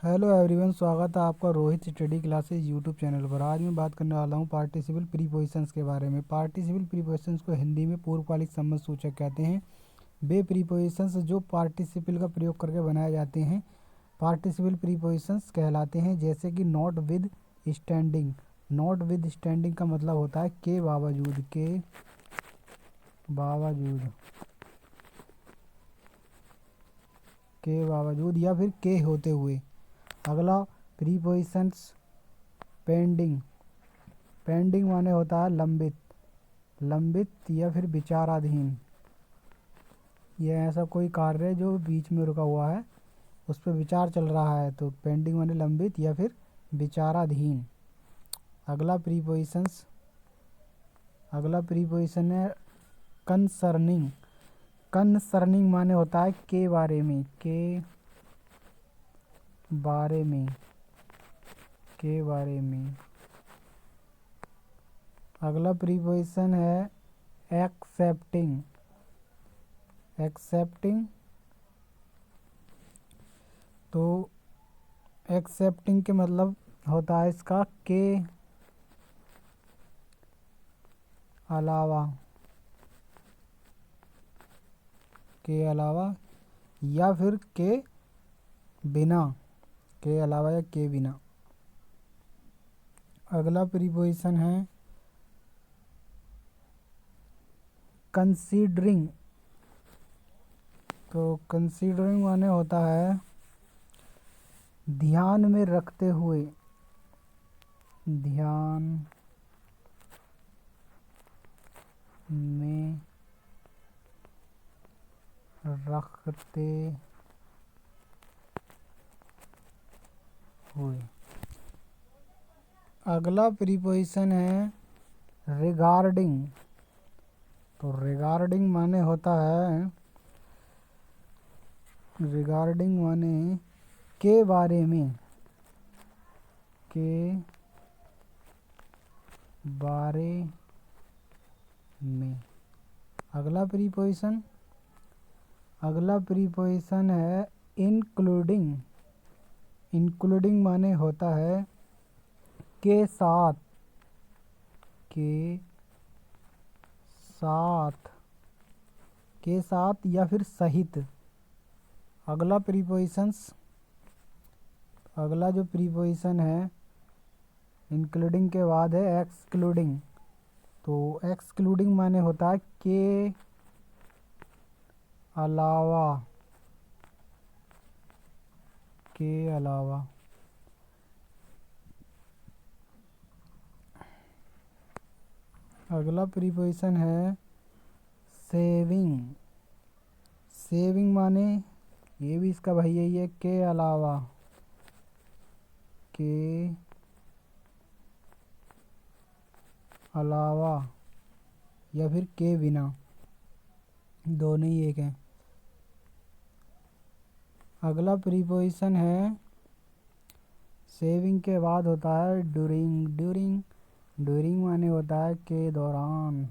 Hello everyone, स्वागत है आपका Rohit study classes YouTube channel पर। आज मैं बात करने वाला हूँ पार्टिसिपल प्रीपोजिशंस के बारे में। पार्टिसिपल प्रीपोजिशंस को हिंदी में पूर्वकालिक संबंध सूचक कहते हैं। वे प्रीपोजिशंस जो पार्टिसिपल का प्रयोग करके बनाए जाते हैं पार्टिसिपल प्रीपोजिशंस कहलाते हैं, जैसे कि not with standing. Not with standing का मतलब होता है के बावजूद, के बावजूद, के बावजूद या फिर के होते हुए। अगला प्रीपोजिशंस पेंडिंग। पेंडिंग माने होता है लंबित, लंबित या फिर विचाराधीन। यह ऐसा कोई कार्य है जो बीच में रुका हुआ है, उस पर विचार चल रहा है, तो पेंडिंग माने लंबित या फिर विचाराधीन। अगला प्रीपोजिशन है कंसर्निंग। कंसर्निंग माने होता है के बारे में, के बारे में, के बारे में। अगला प्रीपोजिशन है एक्सेप्टिंग। एक्सेप्टिंग, तो एक्सेप्टिंग के मतलब होता है इसका के अलावा, के अलावा या फिर के बिना, के अलावा या के बिना। अगला प्रीपोजिशन है कंसीडरिंग। तो कंसीडरिंग माने होता है ध्यान में रखते हुए, ध्यान में रखते हुए। अगला प्रीपोजिशन है रिगार्डिंग। तो रिगार्डिंग माने होता है, रिगार्डिंग माने के बारे में, के बारे में। अगला प्रीपोजिशन है इंक्लूडिंग। इंक्लूडिंग माने होता है के साथ, के साथ, के साथ या फिर सहित। अगला जो प्रीपोजिशन है इंक्लूडिंग के बाद है एक्सक्लूडिंग। तो एक्सक्लूडिंग माने होता है के अलावा, के अलावा। अगला प्रीपोजिशन है सेविंग। सेविंग माने ये भी इसका भाई यही है, के अलावा, के अलावा या फिर के बिना, दोनों ही एक हैं। अगला प्रीपोजिशन है सेविंग के बाद होता है ड्यूरिंग। ड्यूरिंग माने होता है के दौरान,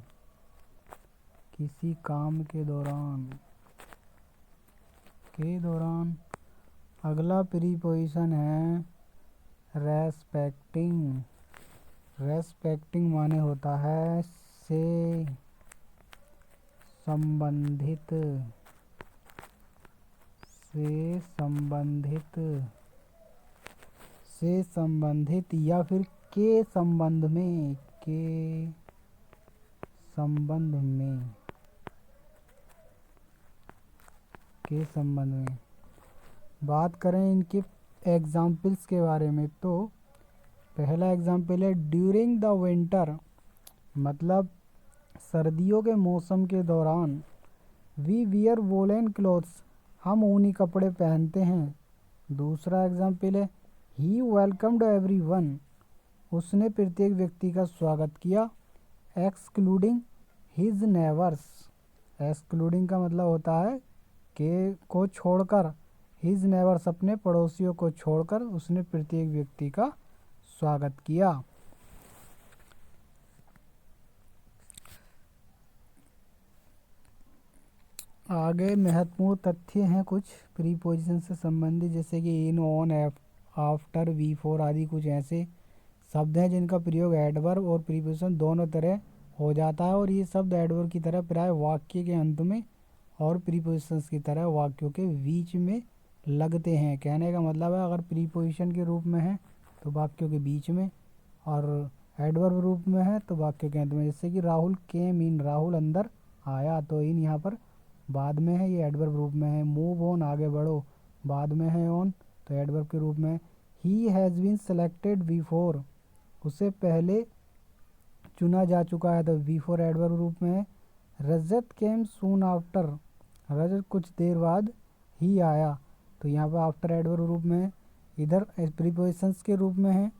किसी काम के दौरान, के दौरान। अगला प्रीपोजिशन है रेस्पेक्टिंग। रेस्पेक्टिंग माने होता है से संबंधित, से संबंधित, से संबंधित या फिर के संबंध में, के संबंध में, के संबंध में। बात करें इनके एग्जाम्पल्स के बारे में, तो पहला एग्जाम्पल है ड्यूरिंग द विंटर, मतलब सर्दियों के मौसम के दौरान। वी वियर वोलन क्लोथ्स, हम ऊनी कपड़े पहनते हैं। दूसरा एग्जाम्पल है ही वेलकम्ड एवरीवन, उसने प्रत्येक व्यक्ति का स्वागत किया। एक्सक्लूडिंग हिज नेबर्स, एक्सक्लूडिंग का मतलब होता है के को छोड़कर, हिज नेबर्स अपने पड़ोसियों को छोड़कर उसने प्रत्येक व्यक्ति का स्वागत किया। आगे महत्वपूर्ण तथ्य हैं कुछ प्रीपोजिशन से संबंधित, जैसे कि इन, ऑन, आफ्टर, बिफोर आदि कुछ ऐसे शब्द हैं जिनका प्रयोग एडवर्ब और प्रीपोजिशन दोनों तरह हो जाता है, और ये शब्द एडवर्ब की तरह प्राय वाक्य के अंत में और प्रीपोजिशंस की तरह वाक्यों के बीच में लगते हैं। कहने का मतलब है अगर प्रीपोजिशन के रूप में है तो वाक्यों के बीच में, और एडवर्ब रूप में है तो वाक्यों के अंत में। जैसे कि राहुल केम इन, राहुल अंदर आया, तो इन यहाँ पर बाद में है, ये एडवर्ब रूप में है। मूव ऑन, आगे बढ़ो, बाद में है ऑन, तो एडवर्ब के रूप में। He has been selected before, उससे पहले चुना जा चुका है, तो बिफोर एडवर्ब रूप में है। रजत केम सून आफ्टर, रजत कुछ देर बाद ही आया, तो यहाँ पर आफ्टर एडवर्ब रूप में है। इधर प्रीपोजिशंस के रूप में है।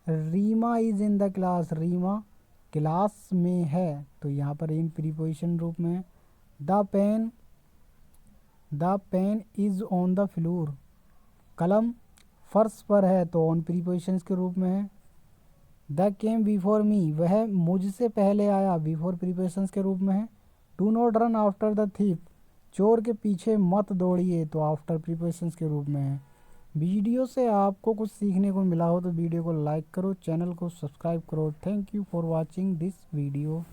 Reema is in the class, Reema class में है, तो यहाँ पर इन प्रीपोजिशन रूप में है। The pen is on the floor, कलम फर्श पर है, तो ऑन प्रीपोजिशंस के रूप में है। द केम बिफोर मी, वह मुझसे पहले आया, बिफोर प्रीपोजिशंस के रूप में है। Do not run after the thief, चोर के पीछे मत दौड़िए, तो आफ्टर प्रीपोजिशंस के रूप में है। वीडियो से आपको कुछ सीखने को मिला हो तो वीडियो को लाइक करो, चैनल को सब्सक्राइब करो। Thank you for watching this video.